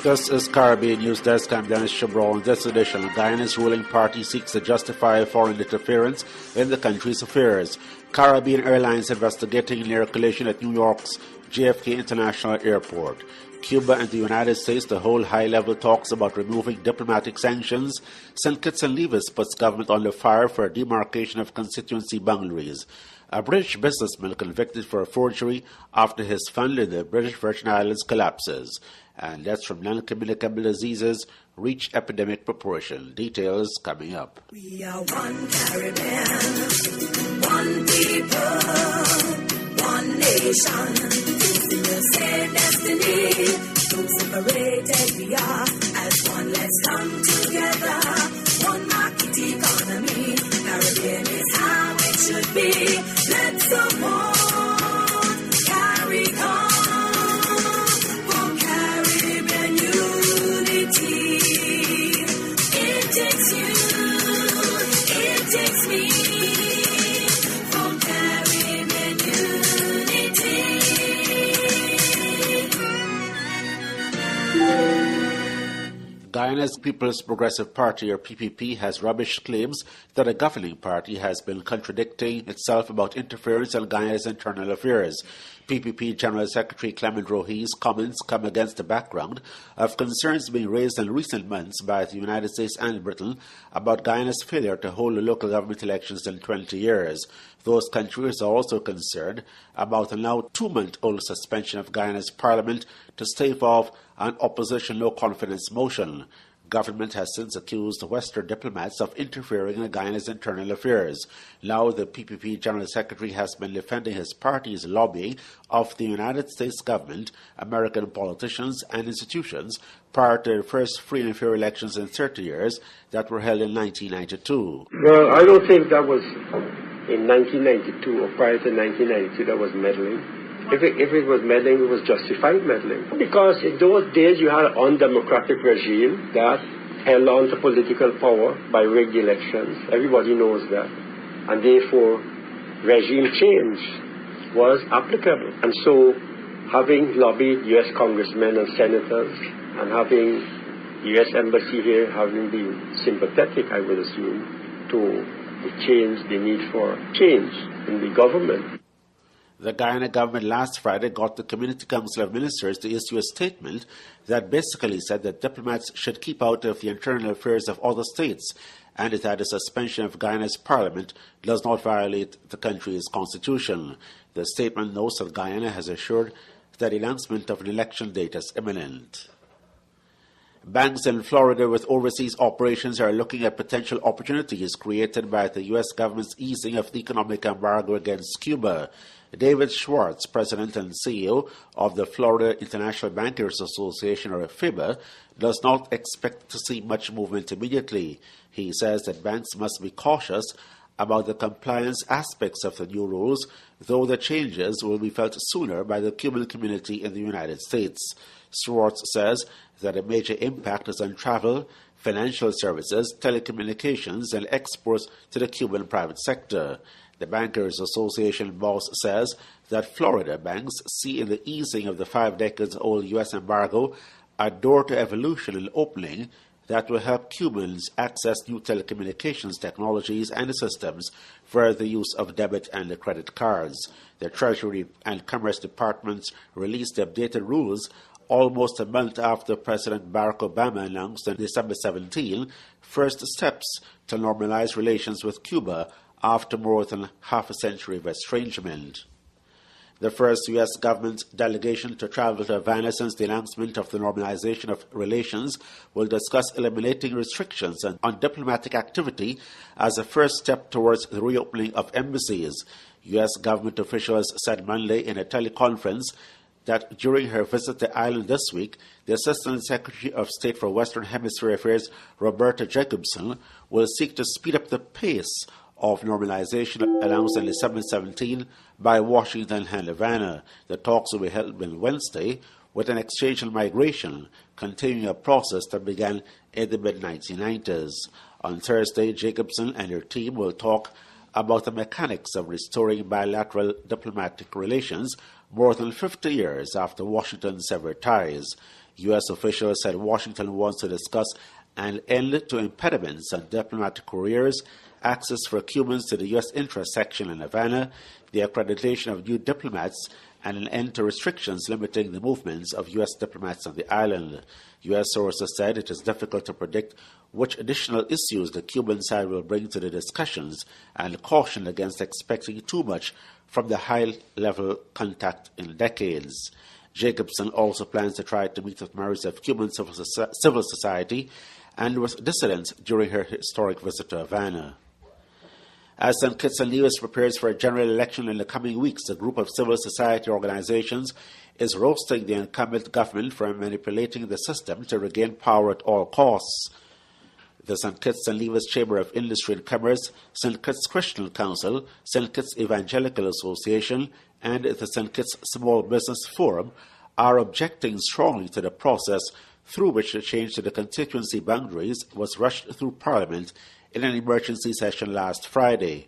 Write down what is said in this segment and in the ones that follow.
This is Caribbean News Desk. I'm Dennis Chabral. In this edition, Guyana's ruling party seeks to justify foreign interference in the country's affairs. Caribbean Airlines investigating near collision at New York's JFK International Airport. Cuba and the United States to hold high-level talks about removing diplomatic sanctions. St. Kitts and Nevis puts government under fire for a demarcation of constituency boundaries. A British businessman convicted for forgery after his fund in the British Virgin Islands collapses. And deaths from non-communicable diseases reach epidemic proportion. Details coming up. We are one Caribbean, one people, one nation. In the same destiny, so separated we are. As one, let's come together. One market economy. Caribbean is how it should be. Let's support, carry on. Guyana's People's Progressive Party, or PPP, has rubbished claims that a governing party has been contradicting itself about interference in Guyana's internal affairs. PPP General Secretary Clement Rohi's comments come against the background of concerns being raised in recent months by the United States and Britain about Guyana's failure to hold local government elections in 20 years. Those countries are also concerned about the now 2-month-old suspension of Guyana's parliament to stave off an opposition no-confidence motion. Government has since accused Western diplomats of interfering in Guyana's internal affairs. Now the PPP General Secretary has been defending his party's lobbying of the United States government, American politicians and institutions prior to the first free and fair elections in 30 years that were held in 1992. Well, I don't think that was in 1992 or prior to 1992 that was meddling. If it was meddling, it was justified meddling. Because in those days you had an undemocratic regime that held on to political power by rigged elections. Everybody knows that. And therefore, regime change was applicable. And so, having lobbied U.S. congressmen and senators, and having U.S. embassy here, having been sympathetic, I would assume, to the need for change in the government. The Guyana government last Friday got the Community Council of Ministers to issue a statement that basically said that diplomats should keep out of the internal affairs of other states, and that the suspension of Guyana's parliament does not violate the country's constitution. The statement notes that Guyana has assured that the announcement of an election date is imminent. Banks in Florida with overseas operations are looking at potential opportunities created by the U.S. government's easing of the economic embargo against Cuba. David Schwartz, president and CEO of the Florida International Bankers Association, or FIBA, does not expect to see much movement immediately. He says that banks must be cautious about the compliance aspects of the new rules, though the changes will be felt sooner by the Cuban community in the United States. Schwartz says that a major impact is on travel, financial services, telecommunications, and exports to the Cuban private sector. The Bankers Association boss says that Florida banks see in the easing of the 5-decades-old U.S. embargo a door to evolution and opening that will help Cubans access new telecommunications technologies and systems for the use of debit and credit cards. The Treasury and Commerce Departments released the updated rules almost a month after President Barack Obama announced on December 17 first steps to normalize relations with Cuba after more than half a century of estrangement. The first U.S. government delegation to travel to Havana since the announcement of the normalization of relations will discuss eliminating restrictions on diplomatic activity as a first step towards the reopening of embassies. U.S. government officials said Monday in a teleconference that during her visit to the island this week, the Assistant Secretary of State for Western Hemisphere Affairs, Roberta Jacobson, will seek to speed up the pace of normalization announced on December 17 by Washington and Havana. The talks will be held on Wednesday with an exchange on migration, continuing a process that began in the mid-1990s. On Thursday, Jacobson and her team will talk about the mechanics of restoring bilateral diplomatic relations more than 50 years after Washington severed ties. U.S. officials said Washington wants to discuss an end to impediments on diplomatic careers, access for Cubans to the U.S. interest section in Havana, the accreditation of new diplomats, and an end to restrictions limiting the movements of U.S. diplomats on the island. U.S. sources said it is difficult to predict which additional issues the Cuban side will bring to the discussions, and cautioned against expecting too much from the high-level contact in decades. Jacobson also plans to try to meet with members of Cuban civil society and with dissidents during her historic visit to Havana. As St. Kitts and Nevis prepares for a general election in the coming weeks, a group of civil society organizations is roasting the incumbent government for manipulating the system to regain power at all costs. The St. Kitts and Nevis Chamber of Industry and Commerce, St. Kitts Christian Council, St. Kitts Evangelical Association, and the St. Kitts Small Business Forum are objecting strongly to the process through which the change to the constituency boundaries was rushed through Parliament in an emergency session last Friday.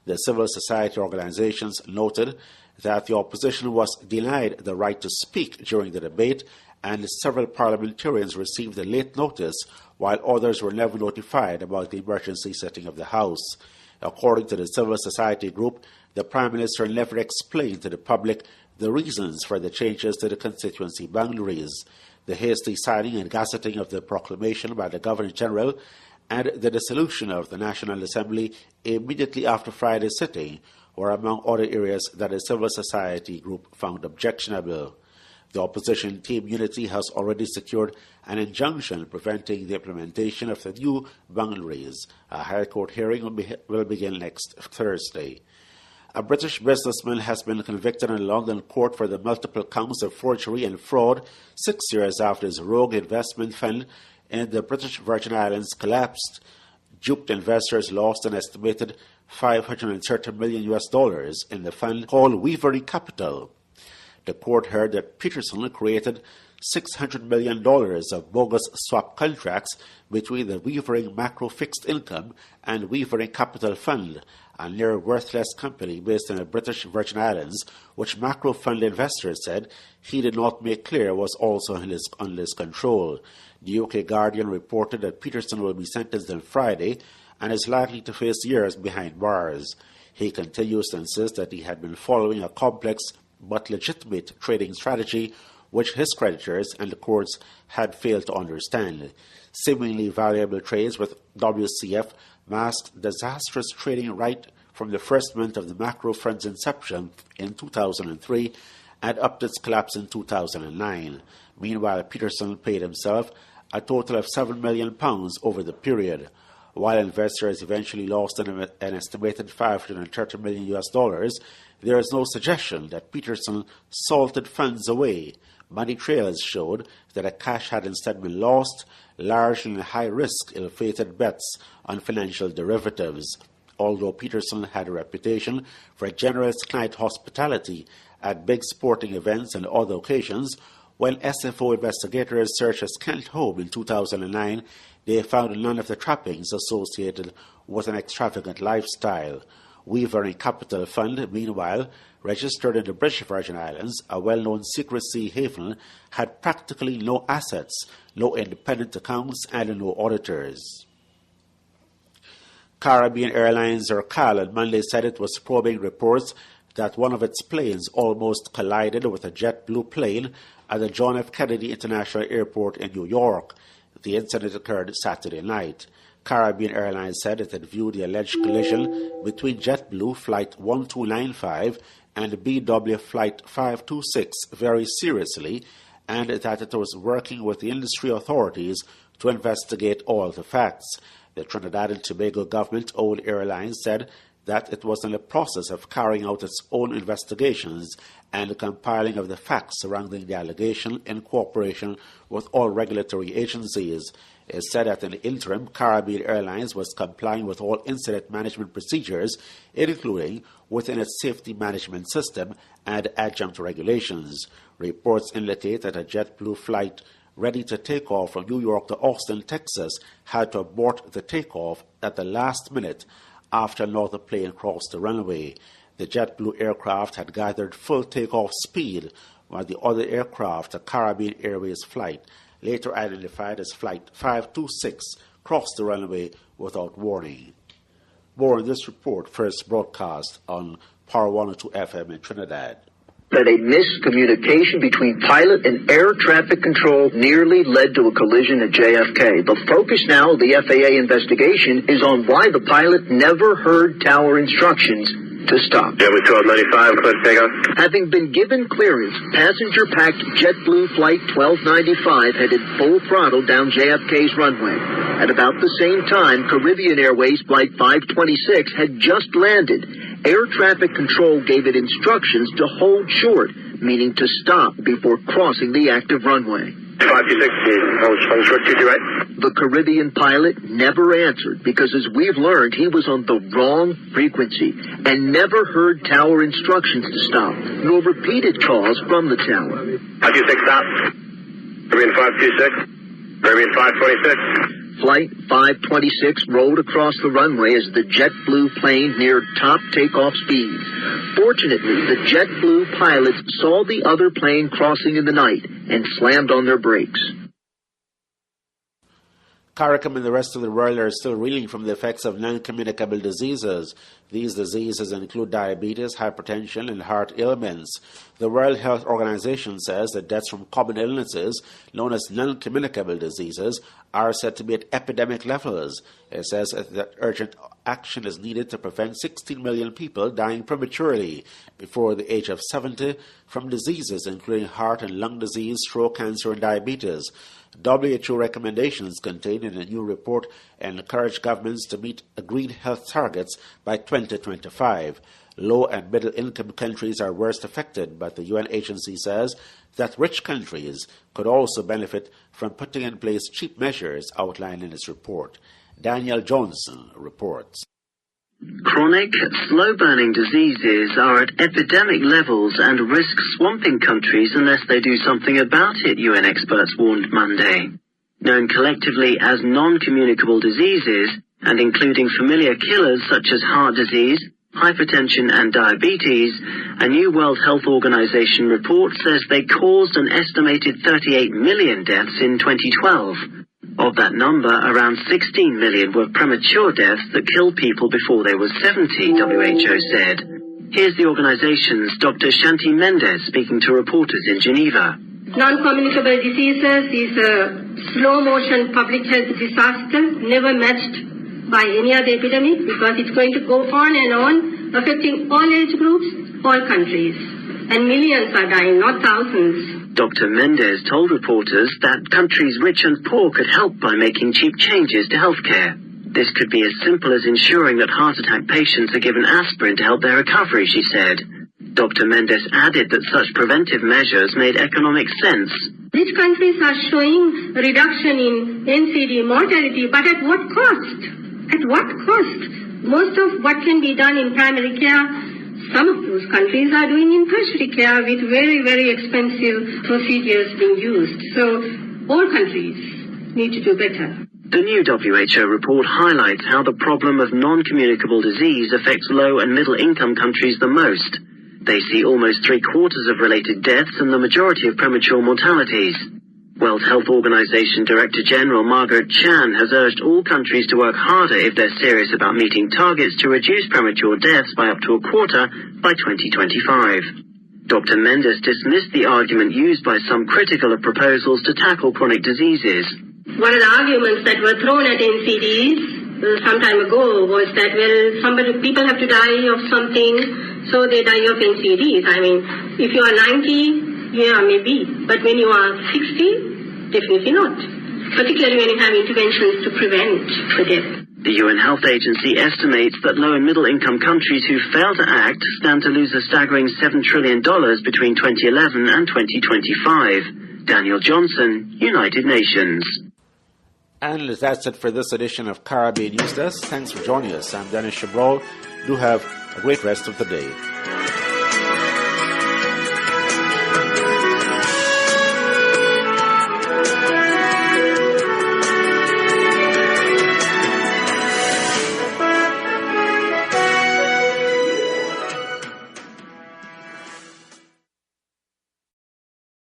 The civil society organizations noted that the opposition was denied the right to speak during the debate, and several parliamentarians received a late notice while others were never notified about the emergency sitting of the House. According to the civil society group, the Prime Minister never explained to the public the reasons for the changes to the constituency boundaries. The hasty signing and gazetting of the proclamation by the Governor-General and the dissolution of the National Assembly immediately after Friday's sitting were among other areas that the civil society group found objectionable. The opposition Team Unity has already secured an injunction preventing the implementation of the new boundaries. A High Court hearing will begin next Thursday. A British businessman has been convicted in a London court for the multiple counts of forgery and fraud 6 years after his rogue investment fund in the British Virgin Islands collapsed. Duped investors lost an estimated $530 million in the fund called Weavery Capital. The court heard that Peterson created $600 million of bogus swap contracts between the Weavering Macro Fixed Income and Weavering Capital Fund, a near-worthless company based in the British Virgin Islands, which macro fund investors said he did not make clear was also under his control. The UK Guardian reported that Peterson will be sentenced on Friday and is likely to face years behind bars. He continues to insist that he had been following a complex but legitimate trading strategy which his creditors and the courts had failed to understand. Seemingly valuable trades with WCF masked disastrous trading right from the first month of the macro fund's inception in 2003 and up to its collapse in 2009. Meanwhile, Peterson paid himself a total of £7 million over the period. While investors eventually lost an estimated $530 million, there is no suggestion that Peterson salted funds away. Money trails showed that the cash had instead been lost, largely in high-risk, ill-fated bets on financial derivatives. Although Peterson had a reputation for generous client hospitality at big sporting events and other occasions, when SFO investigators searched his Kent home in 2009, they found none of the trappings associated with an extravagant lifestyle. Weavering Capital Fund, meanwhile, registered in the British Virgin Islands, a well-known secrecy haven, had practically no assets, no independent accounts, and no auditors. Caribbean Airlines, or CAL, on Monday said it was probing reports that one of its planes almost collided with a JetBlue plane at the John F. Kennedy International Airport in New York. The incident occurred Saturday night. Caribbean Airlines said it had viewed the alleged collision between JetBlue Flight 1295 and BW Flight 526 very seriously, and that it was working with the industry authorities to investigate all the facts. The Trinidad and Tobago government-owned airline said that it was in the process of carrying out its own investigations and the compiling of the facts surrounding the allegation in cooperation with all regulatory agencies. It said that in the interim, Caribbean Airlines was complying with all incident management procedures, including within its safety management system and adjunct regulations. Reports indicate that a JetBlue flight ready to take off from New York to Austin, Texas, had to abort the takeoff at the last minute after another plane crossed the runway. The JetBlue aircraft had gathered full takeoff speed, while the other aircraft, a Caribbean Airways flight, later identified as Flight 526, crossed the runway without warning. More on this report, first broadcast on Power 102 FM in Trinidad. That a miscommunication between pilot and air traffic control nearly led to a collision at JFK. The focus now of the FAA investigation is on why the pilot never heard tower instructions to stop. German 1295, clear takeoff. Having been given clearance, passenger-packed JetBlue Flight 1295 headed full throttle down JFK's runway. At about the same time, Caribbean Airways Flight 526 had just landed. Air traffic control gave it instructions to hold short, meaning to stop before crossing the active runway. 526, hold short, right? The Caribbean pilot never answered because, as we've learned, he was on the wrong frequency and never heard tower instructions to stop, nor repeated calls from the tower. 526, stop. Caribbean 526, Caribbean 526. Flight 526 rolled across the runway as the JetBlue plane neared top takeoff speed. Fortunately, the JetBlue pilots saw the other plane crossing in the night and slammed on their brakes. CARICOM and the rest of the world are still reeling from the effects of non-communicable diseases. These diseases include diabetes, hypertension, and heart ailments. The World Health Organization says that deaths from common illnesses, known as non-communicable diseases, are said to be at epidemic levels. It says that urgent action is needed to prevent 16 million people dying prematurely before the age of 70 from diseases including heart and lung disease, stroke, cancer, and diabetes. WHO recommendations contained in a new report encourage governments to meet agreed health targets by 2025. Low and middle income countries are worst affected, but the UN agency says that rich countries could also benefit from putting in place cheap measures outlined in its report. Daniel Johnson reports. Chronic, slow-burning diseases are at epidemic levels and risk swamping countries unless they do something about it, UN experts warned Monday. Known collectively as non-communicable diseases, and including familiar killers such as heart disease, hypertension and diabetes, a new World Health Organization report says they caused an estimated 38 million deaths in 2012. Of that number, around 16 million were premature deaths that killed people before they were 70, WHO said. Here's the organization's Dr. Shanti Mendez speaking to reporters in Geneva. Non-communicable diseases is a slow-motion public health disaster, never matched by any other epidemic, because it's going to go on and on, affecting all age groups, all countries. And millions are dying, not thousands. Dr. Mendez told reporters that countries rich and poor could help by making cheap changes to healthcare. This could be as simple as ensuring that heart attack patients are given aspirin to help their recovery, she said. Dr. Mendez added that such preventive measures made economic sense. Rich countries are showing a reduction in NCD mortality, but at what cost? At what cost? Most of what can be done in primary care, some of those countries are doing in tertiary care with very, very expensive procedures being used. So all countries need to do better. The new WHO report highlights how the problem of non-communicable disease affects low and middle-income countries the most. They see almost 3/4 of related deaths and the majority of premature mortalities. World Health Organization Director General Margaret Chan has urged all countries to work harder if they're serious about meeting targets to reduce premature deaths by up to 1/4 by 2025. Dr. Mendez dismissed the argument used by some critical of proposals to tackle chronic diseases. One of the arguments that were thrown at NCDs some time ago was that, well, people have to die of something, so they die of NCDs. I mean, if you are 90, yeah, maybe. But when you are 60, definitely not. Particularly when you have interventions to prevent the death. The UN Health Agency estimates that low and middle-income countries who fail to act stand to lose a staggering $7 trillion between 2011 and 2025. Daniel Johnson, United Nations. And that's it for this edition of Caribbean News Desk. Thanks for joining us. I'm Dennis Chabral. Do have a great rest of the day.